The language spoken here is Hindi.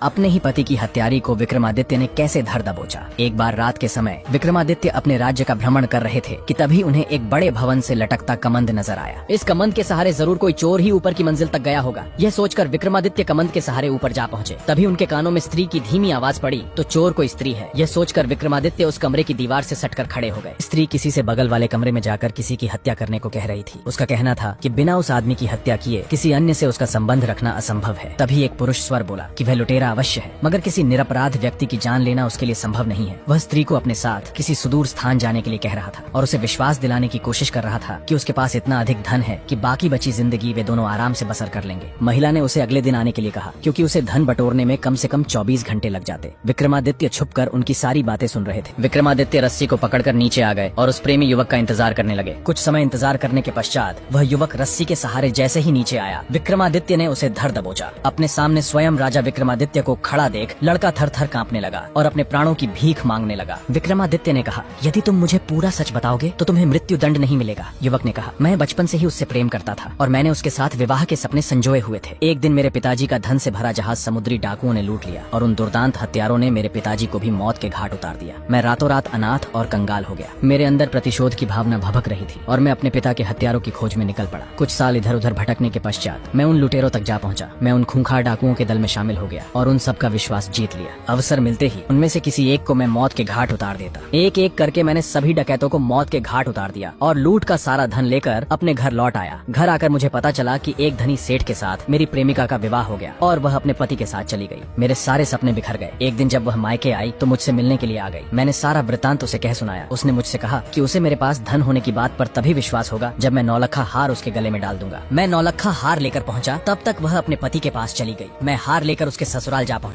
अपने ही पति की हत्यारी को विक्रमादित्य ने कैसे धर दबोचा। एक बार रात के समय विक्रमादित्य अपने राज्य का भ्रमण कर रहे थे कि तभी उन्हें एक बड़े भवन से लटकता कमंद नजर आया। इस कमंद के सहारे जरूर कोई चोर ही ऊपर की मंजिल तक गया होगा। यह सोचकर विक्रमादित्य कमंद के सहारे ऊपर जा पहुंचे। तभी उनके कानों में स्त्री की धीमी आवाज पड़ी तो चोर कोई स्त्री है। यह सोचकर विक्रमादित्य उस कमरे की दीवार से सटकर खड़े हो गए। स्त्री किसी से बगल वाले कमरे में जाकर किसी की हत्या करने को कह रही थी। उसका कहना था कि बिना उस आदमी की हत्या किए किसी अन्य से उसका संबंध रखना असंभव है। तभी एक पुरुष स्वर बोला कि वह लुटेरा अवश्य है, मगर किसी निरपराध व्यक्ति की जान लेना उसके लिए संभव नहीं है। वह स्त्री को अपने साथ किसी सुदूर स्थान जाने के लिए कह रहा था और उसे विश्वास दिलाने की कोशिश कर रहा था कि उसके पास इतना अधिक धन है कि बाकी बची जिंदगी वे दोनों आराम से बसर कर लेंगे। महिला ने उसे अगले दिन आने के लिए कहा क्योंकि उसे धन बटोरने में कम से कम 24 घंटे लग जाते। विक्रमादित्य छुपकर उनकी सारी बातें सुन रहे थे। विक्रमादित्य रस्सी को पकड़कर नीचे आ गए और उस प्रेमी युवक का इंतजार करने लगे। कुछ समय इंतजार करने के पश्चात वह युवक रस्सी के सहारे जैसे ही नीचे आया, विक्रमादित्य ने उसे धर दबोचा। अपने सामने स्वयं राजा विक्रमादित्य को खड़ा देख लड़का थर-थर कांपने लगा और अपने प्राणों की भीख मांगने लगा। विक्रमादित्य ने कहा, यदि तुम मुझे पूरा सच बताओगे तो तुम्हें मृत्यु दंड नहीं मिलेगा। युवक ने कहा, मैं बचपन से ही उससे प्रेम करता था और मैंने उसके साथ विवाह के सपने संजोए हुए थे। एक दिन मेरे पिताजी का धन से भरा जहाज समुद्री डाकुओं ने लूट लिया और उन दुर्दांत हत्यारों ने मेरे पिताजी को भी मौत के घाट उतार दिया। मैं रातों रात अनाथ और कंगाल हो गया। मेरे अंदर प्रतिशोध की भावना भभक रही थी और मैं अपने पिता के हत्यारों की खोज में निकल पड़ा। कुछ साल इधर उधर भटकने के पश्चात मैं उन लुटेरों तक जा पहुंचा। मैं उन खूंखार डाकुओं के दल में शामिल हो गया और उन सबका विश्वास जीत लिया। अवसर मिलते ही उनमें से किसी एक को मैं मौत के घाट उतार देता। एक एक करके मैंने सभी डकैतों को मौत के घाट उतार दिया और लूट का सारा धन लेकर अपने घर लौट आया। घर आकर मुझे पता चला कि एक धनी सेठ के साथ मेरी प्रेमिका का विवाह हो गया और वह अपने पति के साथ चली गई। मेरे सारे सपने बिखर गए। एक दिन जब वह मायके आई तो मुझसे मिलने के लिए आ गई। मैंने सारा वृत्तांत उसे कह सुनाया। उसने मुझसे कहा कि उसे मेरे पास धन होने की बात पर तभी विश्वास होगा जब मैं 9 लखा हार उसके गले में डाल दूंगा। मैं 9 लखा हार लेकर पहुंचा, तब तक वह अपने पति के पास चली गई। मैं हार लेकर उसके ससुराल जा पहुंचा।